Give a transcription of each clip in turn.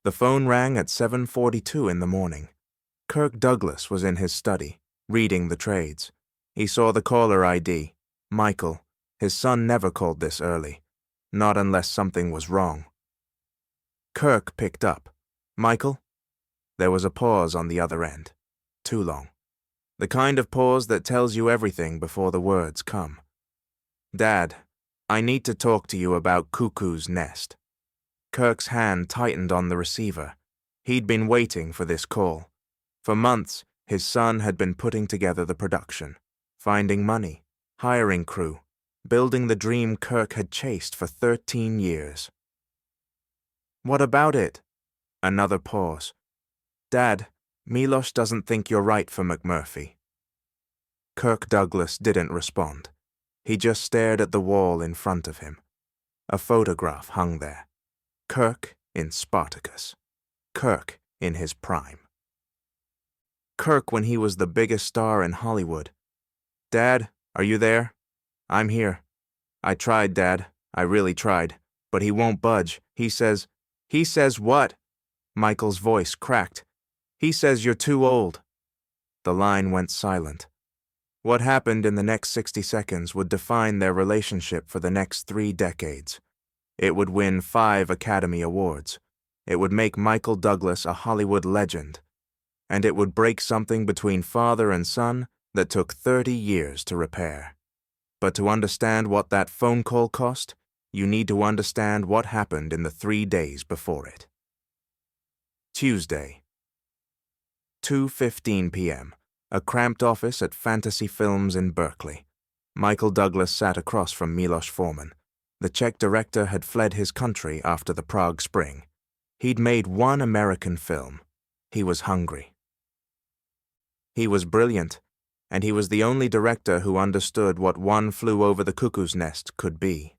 The phone rang at 7:42 in the morning. Kirk Douglas was in his study, reading the trades. He saw the caller ID, Michael. His son never called this early, not unless something was wrong. Kirk picked up. Michael? There was a pause on the other end. Too long. The kind of pause that tells you everything before the words come. Dad, I need to talk to you about Cuckoo's nest. Kirk's hand tightened on the receiver. He'd been waiting for this call. For months, his son had been putting together the production, finding money, hiring crew, building the dream Kirk had chased for 13 years. What about it? Another pause. Dad, Miloš doesn't think you're right for McMurphy. Kirk Douglas didn't respond. He just stared at the wall in front of him. A photograph hung there. Kirk in Spartacus. Kirk in his prime. Kirk when he was the biggest star in Hollywood. Dad, are you there? I'm here. I tried, Dad. I really tried. But he won't budge. He says what? Michael's voice cracked. He says you're too old. The line went silent. What happened in the next 60 seconds would define their relationship for the next 3 decades. It would win 5 Academy Awards. It would make Michael Douglas a Hollywood legend. And it would break something between father and son that took 30 years to repair. But to understand what that phone call cost, you need to understand what happened in the 3 days before it. Tuesday, 2:15 p.m., a cramped office at Fantasy Films in Berkeley. Michael Douglas sat across from Miloš Forman. The Czech director had fled his country after the Prague Spring. He'd made 1 American film. He was hungry. He was brilliant, and he was the only director who understood what One Flew Over the Cuckoo's Nest could be.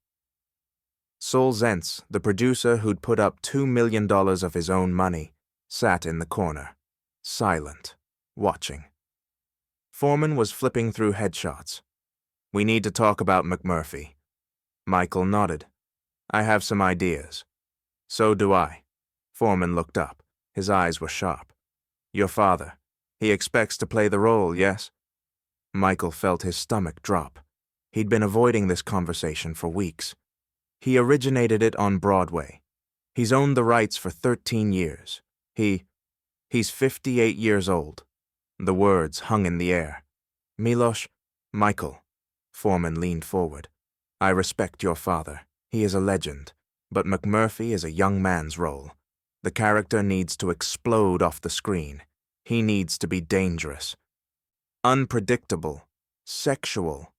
Saul Zaentz, the producer who'd put up $2 million of his own money, sat in the corner, silent, watching. Forman was flipping through headshots. We need to talk about McMurphy. Michael nodded. I have some ideas. So do I. Forman looked up. His eyes were sharp. Your father. He expects to play the role, yes? Michael felt his stomach drop. He'd been avoiding this conversation for weeks. He originated it on Broadway. He's owned the rights for 13 years. He's 58 years old. The words hung in the air. Miloš, Michael. Forman leaned forward. I respect your father. He is a legend. But McMurphy is a young man's role. The character needs to explode off the screen. He needs to be dangerous. Unpredictable. Sexual.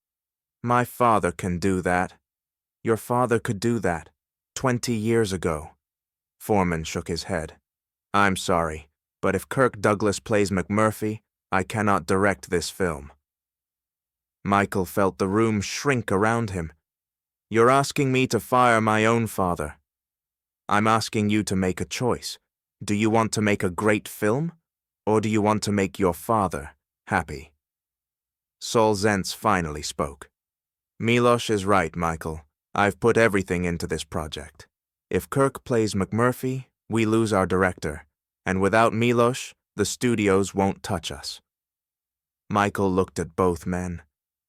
My father can do that. Your father could do that 20 years ago. Forman shook his head. I'm sorry, but if Kirk Douglas plays McMurphy, I cannot direct this film. Michael felt the room shrink around him. You're asking me to fire my own father. I'm asking you to make a choice. Do you want to make a great film, or do you want to make your father happy? Saul Zaentz finally spoke. Miloš is right, Michael. I've put everything into this project. If Kirk plays McMurphy, we lose our director, and without Miloš, the studios won't touch us. Michael looked at both men.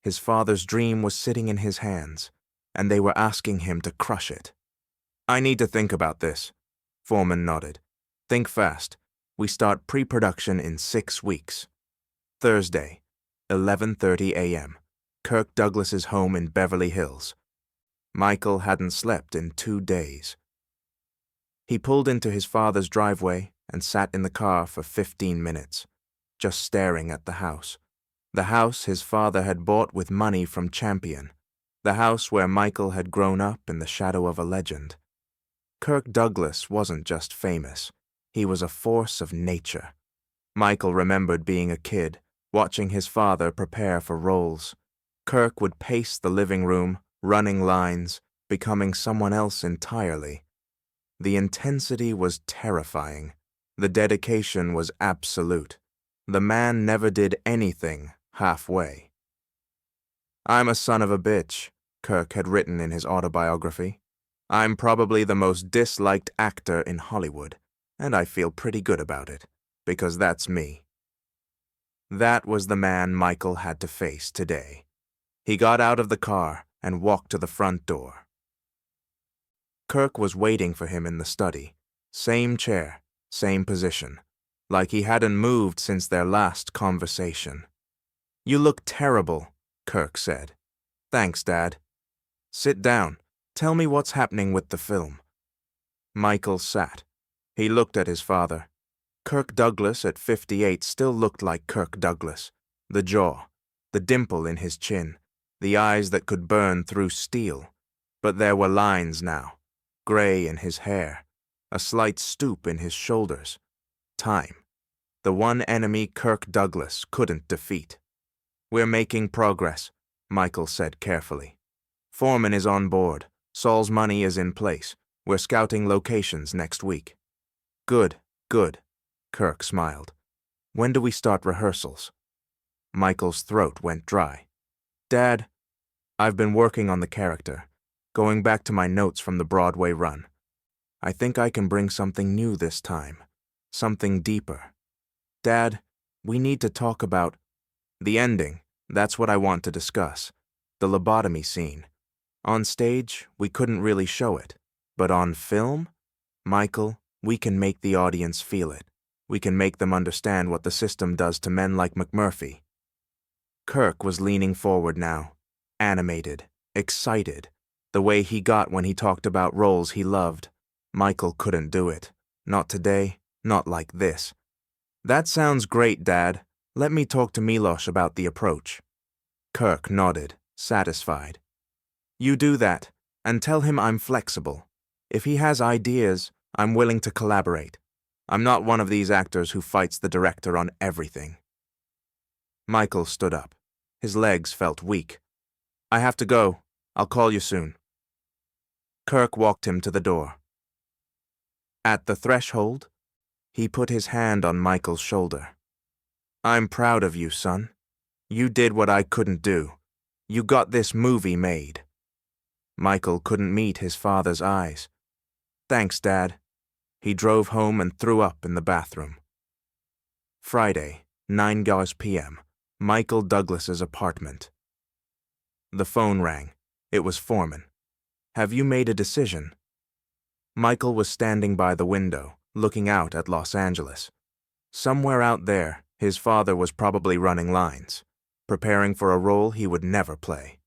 His father's dream was sitting in his hands, and they were asking him to crush it. I need to think about this. Forman nodded. Think fast. We start pre-production in 6 weeks. Thursday, 11:30 a.m., Kirk Douglas's home in Beverly Hills. Michael hadn't slept in 2 days. He pulled into his father's driveway and sat in the car for 15 minutes, just staring at the house. The house his father had bought with money from Champion. The house where Michael had grown up in the shadow of a legend. Kirk Douglas wasn't just famous. He was a force of nature. Michael remembered being a kid, watching his father prepare for roles. Kirk would pace the living room, running lines, becoming someone else entirely. The intensity was terrifying. The dedication was absolute. The man never did anything halfway. I'm a son of a bitch, Kirk had written in his autobiography. I'm probably the most disliked actor in Hollywood. and I feel pretty good about it, because that's me. That was the man Michael had to face today. He got out of the car and walked to the front door. Kirk was waiting for him in the study. Same chair, same position, like he hadn't moved since their last conversation. "You look terrible," Kirk said. "Thanks, Dad." "Sit down. Tell me what's happening with the film." Michael sat. He looked at his father. Kirk Douglas at 58 still looked like Kirk Douglas. The jaw, the dimple in his chin, the eyes that could burn through steel. But there were lines now, gray in his hair, a slight stoop in his shoulders. Time. The one enemy Kirk Douglas couldn't defeat. "We're making progress," Michael said carefully. "Foreman is on board. Saul's money is in place. We're scouting locations next week." "Good, good," Kirk smiled. "When do we start rehearsals?" Michael's throat went dry. "Dad, I've been working on the character, going back to my notes from the Broadway run. I think I can bring something new this time, something deeper. Dad, we need to talk about the ending. That's what I want to discuss. The lobotomy scene. On stage, we couldn't really show it. But on film? Michael, we can make the audience feel it. We can make them understand what the system does to men like McMurphy." Kirk was leaning forward now, animated, excited, the way he got when he talked about roles he loved. Michael couldn't do it. Not today, not like this. "That sounds great, Dad. Let me talk to Milosh about the approach." Kirk nodded, satisfied. "You do that, and tell him I'm flexible. If he has ideas, I'm willing to collaborate. I'm not one of these actors who fights the director on everything." Michael stood up. His legs felt weak. "I have to go. I'll call you soon." Kirk walked him to the door. At the threshold, he put his hand on Michael's shoulder. "I'm proud of you, son. You did what I couldn't do. You got this movie made." Michael couldn't meet his father's eyes. "Thanks, Dad." He drove home and threw up in the bathroom. Friday, 9 p.m., Michael Douglas's apartment. The phone rang. It was Foreman. "Have you made a decision?" Michael was standing by the window, looking out at Los Angeles. Somewhere out there, his father was probably running lines, preparing for a role he would never play.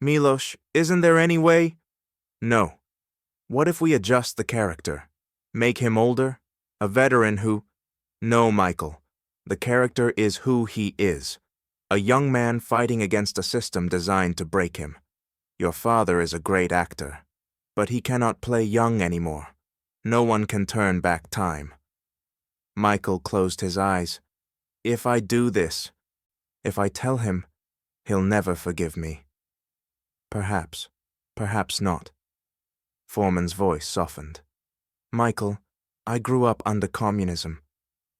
"Milosh, isn't there any way?" "No. What if we adjust the character? Make him older? A veteran who—" "No, Michael. The character is who he is. A young man fighting against a system designed to break him. Your father is a great actor, but he cannot play young anymore. No one can turn back time." Michael closed his eyes. "If I do this, if I tell him, he'll never forgive me." "Perhaps, perhaps not." Foreman's voice softened. "Michael, I grew up under communism.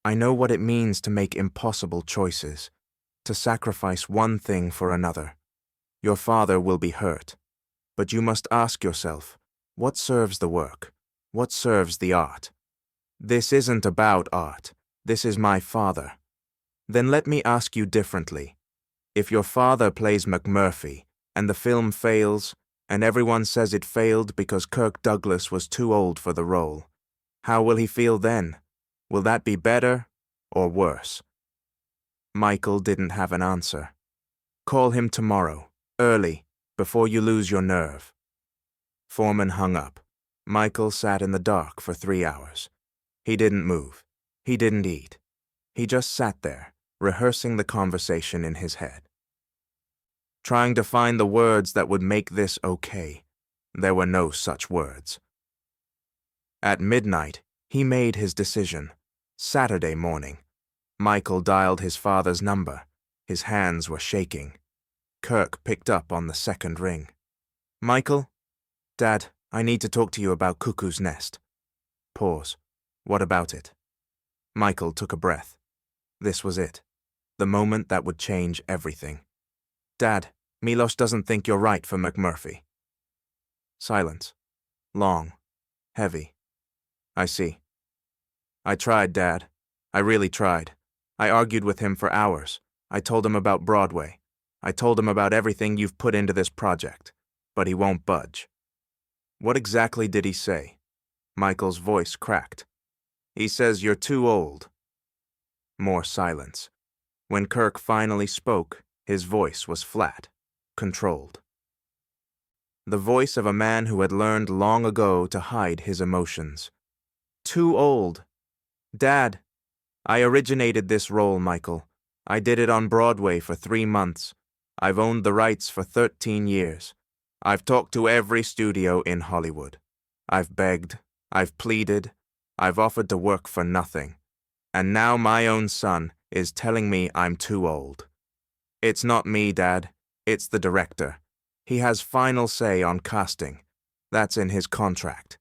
I know what it means to make impossible choices, to sacrifice one thing for another. Your father will be hurt, but you must ask yourself, what serves the work? What serves the art? This isn't about art. This is my father. Then let me ask you differently. If your father plays McMurphy, and the film fails, and everyone says it failed because Kirk Douglas was too old for the role, how will he feel then? Will that be better or worse?" Michael didn't have an answer. "Call him tomorrow, early, before you lose your nerve." Foreman hung up. Michael sat in the dark for 3 hours. He didn't move. He didn't eat. He just sat there, rehearsing the conversation in his head, trying to find the words that would make this okay. There were no such words. At midnight, he made his decision. Saturday morning. Michael dialed his father's number. His hands were shaking. Kirk picked up on the second ring. "Michael? Dad, I need to talk to you about Cuckoo's Nest." Pause. "What about it?" Michael took a breath. This was it. The moment that would change everything. "Dad, Milosh doesn't think you're right for McMurphy." Silence. Long. Heavy. "I see. I tried, Dad. I really tried. I argued with him for hours. I told him about Broadway. I told him about everything you've put into this project. But he won't budge. What exactly did he say? Michael's voice cracked. He says you're too old. More silence. When Kirk finally spoke, his voice was flat, controlled. The voice of a man who had learned long ago to hide his emotions. Too old. Dad, I originated this role, Michael. I did it on Broadway for 3 months. I've owned the rights for 13 years. I've talked to every studio in Hollywood. I've begged. I've pleaded. I've offered to work for nothing. And now my own son is telling me I'm too old. It's not me, Dad. It's the director. He has final say on casting. That's in his contract.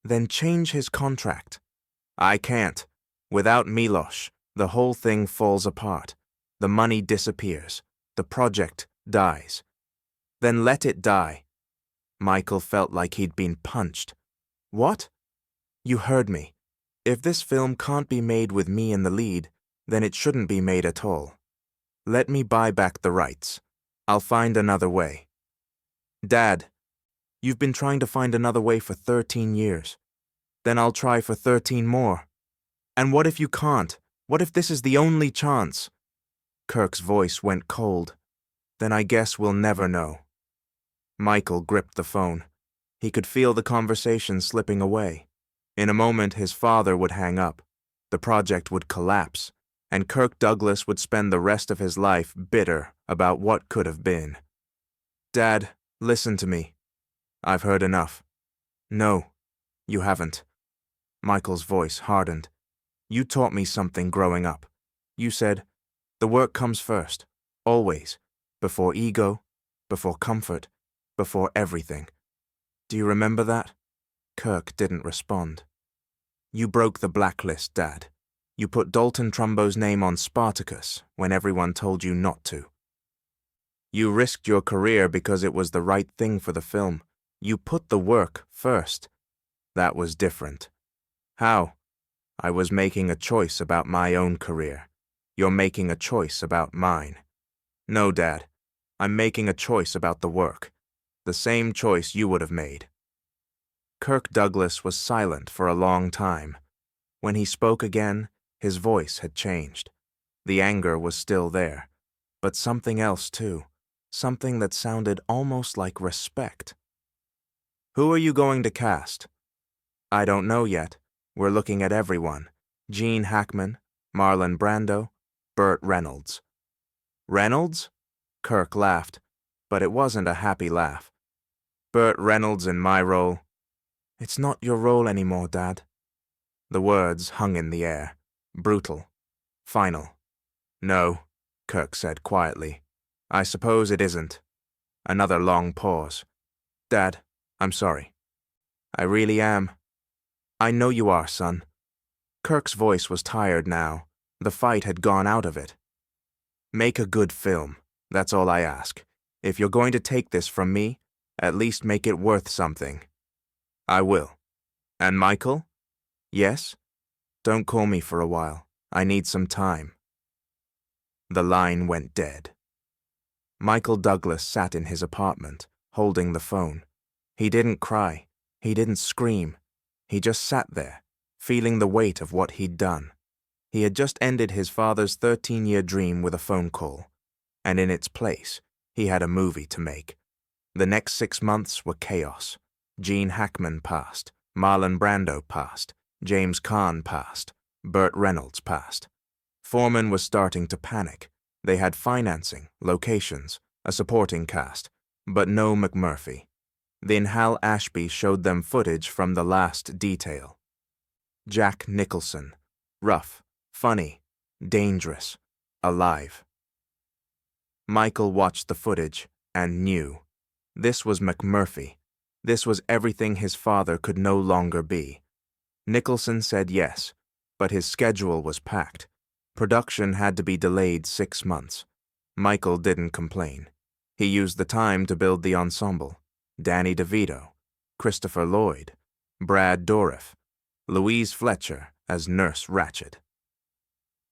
Then change his contract. I can't. Without Milosh, the whole thing falls apart. The money disappears. The project dies. Then let it die. Michael felt like he'd been punched. What? You heard me. If this film can't be made with me in the lead, then it shouldn't be made at all. Let me buy back the rights. I'll find another way. Dad, you've been trying to find another way for 13 years. Then I'll try for 13 more. And what if you can't? What if this is the only chance? Kirk's voice went cold. Then I guess we'll never know. Michael gripped the phone. He could feel the conversation slipping away. In a moment, his father would hang up. The project would collapse, and Kirk Douglas would spend the rest of his life bitter about what could have been. Dad, listen to me. I've heard enough. No, you haven't. Michael's voice hardened. You taught me something growing up. You said, the work comes first, always, before ego, before comfort, before everything. Do you remember that? Kirk didn't respond. You broke the blacklist, Dad. You put Dalton Trumbo's name on Spartacus when everyone told you not to. You risked your career because it was the right thing for the film. You put the work first. That was different. How? I was making a choice about my own career. You're making a choice about mine. No, Dad. I'm making a choice about the work. The same choice you would have made. Kirk Douglas was silent for a long time. When he spoke again, his voice had changed. The anger was still there, but something else too, something that sounded almost like respect. Who are you going to cast? I don't know yet. We're looking at everyone. Gene Hackman, Marlon Brando, Burt Reynolds. Reynolds? Kirk laughed, but it wasn't a happy laugh. Burt Reynolds in my role. It's not your role anymore, Dad. The words hung in the air, brutal, final. No, Kirk said quietly. I suppose it isn't. Another long pause. Dad, I'm sorry. I really am. I know you are, son. Kirk's voice was tired now. The fight had gone out of it. Make a good film. That's all I ask. If you're going to take this from me, at least make it worth something. I will. And Michael? Yes? Don't call me for a while. I need some time. The line went dead. Michael Douglas sat in his apartment, holding the phone. He didn't cry. He didn't scream. He just sat there, feeling the weight of what he'd done. He had just ended his father's 13-year dream with a phone call, and in its place, he had a movie to make. The next 6 months were chaos. Gene Hackman passed, Marlon Brando passed, James Caan passed, Burt Reynolds passed. Foreman was starting to panic. They had financing, locations, a supporting cast, but no McMurphy. Then Hal Ashby showed them footage from The Last Detail. Jack Nicholson, rough, funny, dangerous, alive. Michael watched the footage and knew. This was McMurphy. This was everything his father could no longer be. Nicholson said yes, but his schedule was packed. Production had to be delayed 6 months. Michael didn't complain. He used the time to build the ensemble. Danny DeVito, Christopher Lloyd, Brad Dourif, Louise Fletcher, as Nurse Ratched.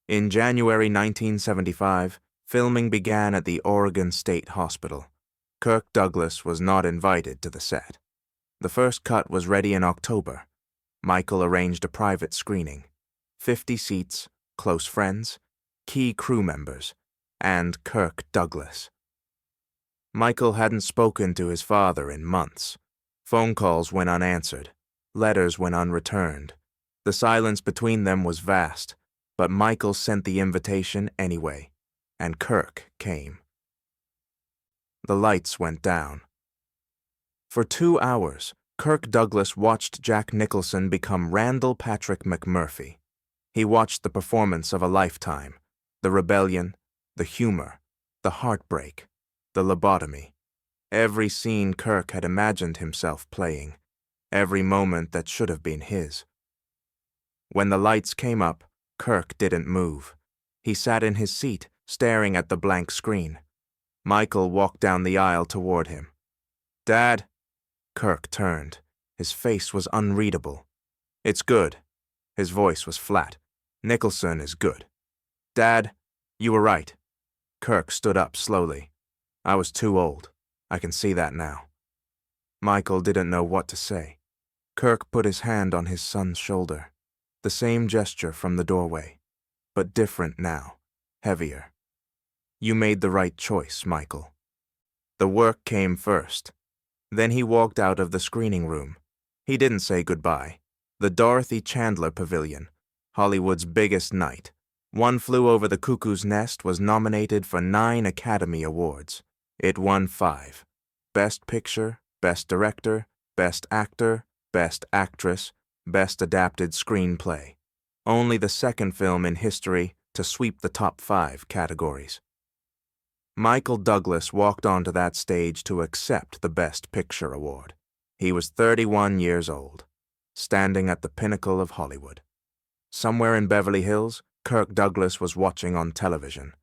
In January 1975, filming began at the Oregon State Hospital. Kirk Douglas was not invited to the set. The first cut was ready in October. Michael arranged a private screening. 50 seats, close friends, key crew members, and Kirk Douglas. Michael hadn't spoken to his father in months. Phone calls went unanswered. Letters went unreturned. The silence between them was vast, but Michael sent the invitation anyway, and Kirk came. The lights went down. For 2 hours, Kirk Douglas watched Jack Nicholson become Randall Patrick McMurphy. He watched the performance of a lifetime, the rebellion, the humor, the heartbreak, the lobotomy. Every scene Kirk had imagined himself playing, every moment that should have been his. When the lights came up, Kirk didn't move. He sat in his seat, staring at the blank screen. Michael walked down the aisle toward him. "Dad?" Kirk turned. His face was unreadable. "It's good." His voice was flat. "Nicholson is good." "Dad, you were right." Kirk stood up slowly. "I was too old. I can see that now." Michael didn't know what to say. Kirk put his hand on his son's shoulder. The same gesture from the doorway, but different now, heavier. "You made the right choice, Michael." The work came first. Then he walked out of the screening room. He didn't say goodbye. The Dorothy Chandler Pavilion, Hollywood's biggest night. One Flew Over the Cuckoo's Nest was nominated for 9 Academy Awards. It won 5. Best Picture, Best Director, Best Actor, Best Actress, Best Adapted Screenplay. Only the second film in history to sweep the top 5 categories. Michael Douglas walked onto that stage to accept the Best Picture award. He was 31 years old, standing at the pinnacle of Hollywood. Somewhere in Beverly Hills, Kirk Douglas was watching on television.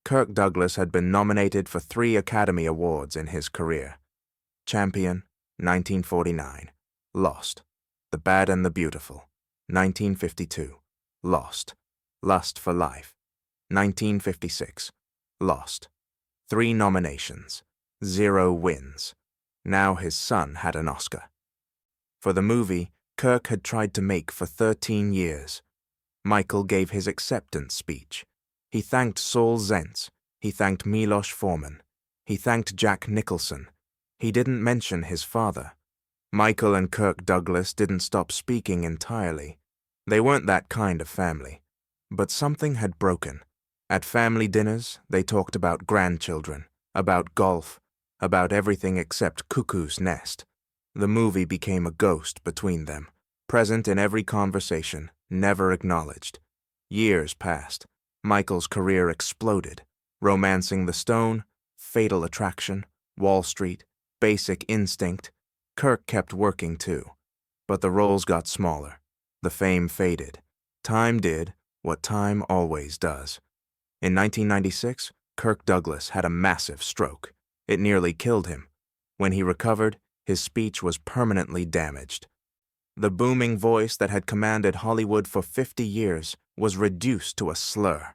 Kirk Douglas had been nominated for 3 Academy Awards in his career. Champion, 1949. Lost. The Bad and the Beautiful, 1952. Lost. Lust for Life, 1956. Lost. 3 nominations, 0 wins. Now his son had an Oscar. For the movie, Kirk had tried to make for 13 years. Michael gave his acceptance speech. He thanked Saul Zaentz. He thanked Milos Forman. He thanked Jack Nicholson. He didn't mention his father. Michael and Kirk Douglas didn't stop speaking entirely. They weren't that kind of family. But something had broken. At family dinners, they talked about grandchildren, about golf, about everything except Cuckoo's Nest. The movie became a ghost between them, present in every conversation, never acknowledged. Years passed. Michael's career exploded. Romancing the Stone, Fatal Attraction, Wall Street, Basic Instinct. Kirk kept working too. But the roles got smaller. The fame faded. Time did what time always does. In 1996, Kirk Douglas had a massive stroke. It nearly killed him. When he recovered, his speech was permanently damaged. The booming voice that had commanded Hollywood for 50 years was reduced to a slur.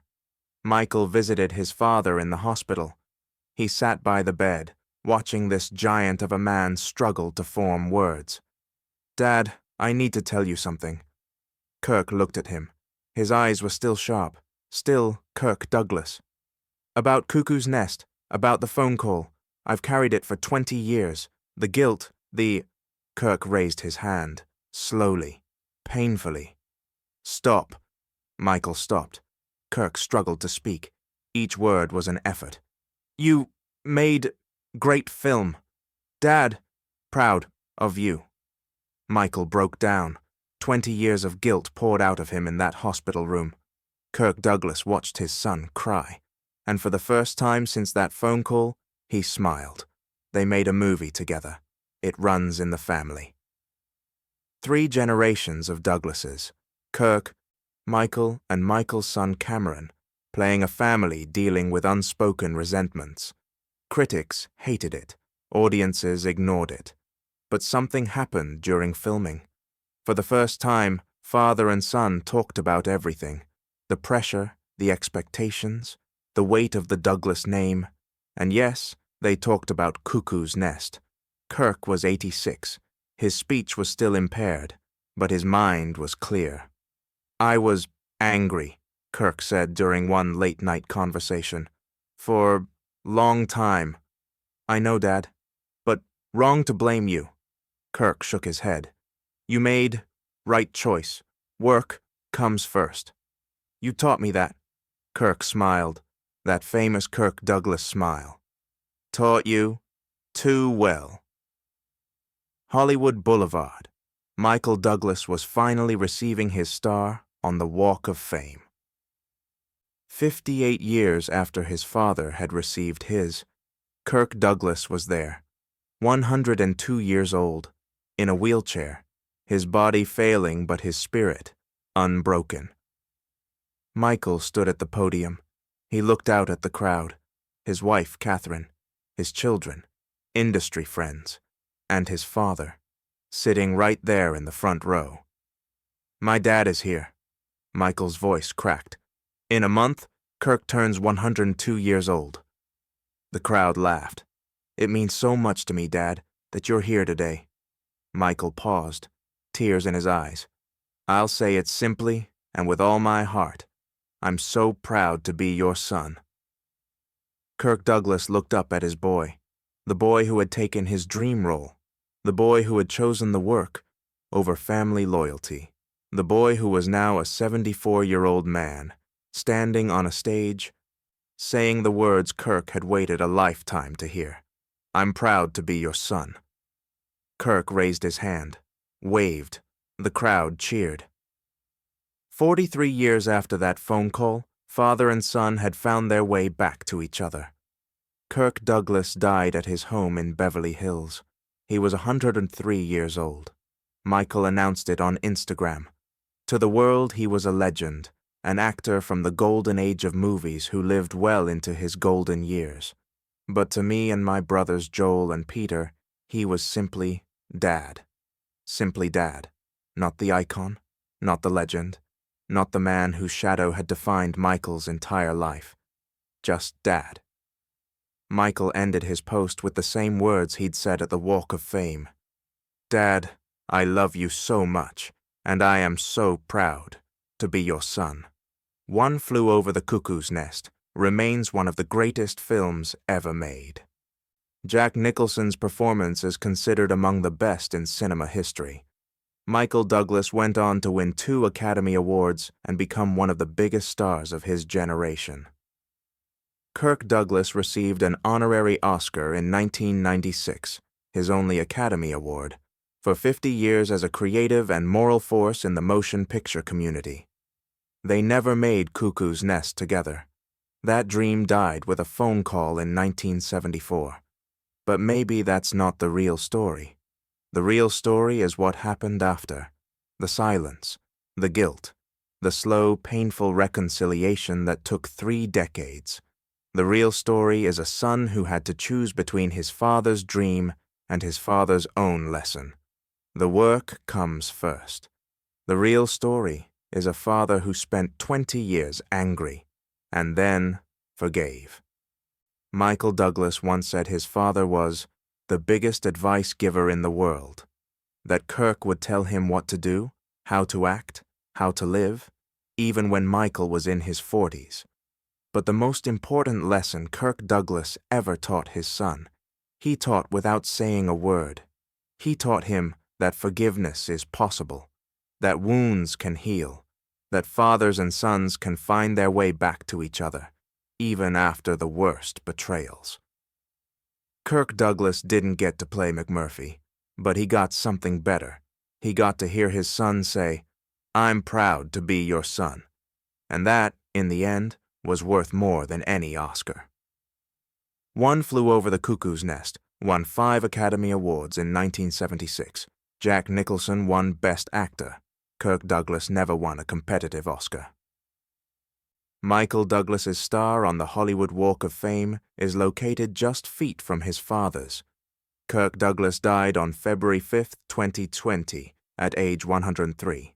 Michael visited his father in the hospital. He sat by the bed, watching this giant of a man struggle to form words. "Dad, I need to tell you something." Kirk looked at him. His eyes were still sharp, still Kirk Douglas. "About Cuckoo's Nest, about the phone call. I've carried it for 20 years. The guilt, the—" Kirk raised his hand, slowly, painfully. "Stop." Michael stopped. Kirk struggled to speak. Each word was an effort. "You made great film. Dad, proud of you." Michael broke down. 20 years of guilt poured out of him in that hospital room. Kirk Douglas watched his son cry, and for the first time since that phone call, he smiled. They made a movie together. It runs in the family. 3 generations of Douglases, Kirk, Michael, and Michael's son Cameron, playing a family dealing with unspoken resentments. Critics hated it. Audiences ignored it. But something happened during filming. For the first time, Father and son talked about everything: the pressure, the expectations, the weight of the Douglas name, and yes, they talked about Cuckoo's Nest. Kirk was 86. His speech was still impaired, but his mind was clear. "I was angry," Kirk said during one late-night conversation. "For long time." "I know, Dad, but wrong to blame you." Kirk shook his head. "You made right choice. Work comes first." "You taught me that." Kirk smiled, that famous Kirk Douglas smile. "Taught you too well." Hollywood Boulevard. Michael Douglas was finally receiving his star on the Walk of Fame. 58 years after his father had received his, Kirk Douglas was there, 102 years old, in a wheelchair, his body failing but his spirit unbroken. Michael stood at the podium. He looked out at the crowd, his wife, Catherine, his children, industry friends, and his father, sitting right there in the front row. "My dad is here." Michael's voice cracked. "In a month, Kirk turns 102 years old." The crowd laughed. "It means so much to me, Dad, that you're here today." Michael paused, tears in his eyes. "I'll say it simply and with all my heart. I'm so proud to be your son." Kirk Douglas looked up at his boy, the boy who had taken his dream role, the boy who had chosen the work over family loyalty, the boy who was now a 74-year-old man, standing on a stage, saying the words Kirk had waited a lifetime to hear. "I'm proud to be your son." Kirk raised his hand, waved. The crowd cheered. 43 years after that phone call, father and son had found their way back to each other. Kirk Douglas died at his home in Beverly Hills. He was 103 years old. Michael announced it on Instagram. To the world, he was a legend, an actor from the golden age of movies who lived well into his golden years. But to me and my brothers Joel and Peter, he was simply Dad. Simply Dad. Not the icon, not the legend, not the man whose shadow had defined Michael's entire life. Just Dad. Michael ended his post with the same words he'd said at the Walk of Fame. "Dad, I love you so much, and I am so proud to be your son." One Flew Over the Cuckoo's Nest remains one of the greatest films ever made. Jack Nicholson's performance is considered among the best in cinema history. Michael Douglas went on to win 2 Academy Awards and become one of the biggest stars of his generation. Kirk Douglas received an honorary Oscar in 1996, his only Academy Award, for 50 years as a creative and moral force in the motion picture community. They never made Cuckoo's Nest together. That dream died with a phone call in 1974. But maybe that's not the real story. The real story is what happened after. The silence, the guilt, the slow, painful reconciliation that took 3 decades. The real story is a son who had to choose between his father's dream and his father's own lesson. The work comes first. The real story is a father who spent 20 years angry and then forgave. Michael Douglas once said his father was the biggest advice giver in the world, that Kirk would tell him what to do, how to act, how to live, even when Michael was in his 40s. But the most important lesson Kirk Douglas ever taught his son, he taught without saying a word. He taught him that forgiveness is possible, that wounds can heal, that fathers and sons can find their way back to each other, even after the worst betrayals. Kirk Douglas didn't get to play McMurphy, but he got something better. He got to hear his son say, "I'm proud to be your son." And that, in the end, was worth more than any Oscar. One Flew Over the Cuckoo's Nest won 5 Academy Awards in 1976. Jack Nicholson won Best Actor. Kirk Douglas never won a competitive Oscar. Michael Douglas's star on the Hollywood Walk of Fame is located just feet from his father's. Kirk Douglas died on February 5, 2020, at age 103.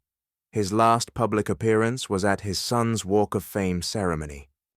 His last public appearance was at his son's Walk of Fame ceremony.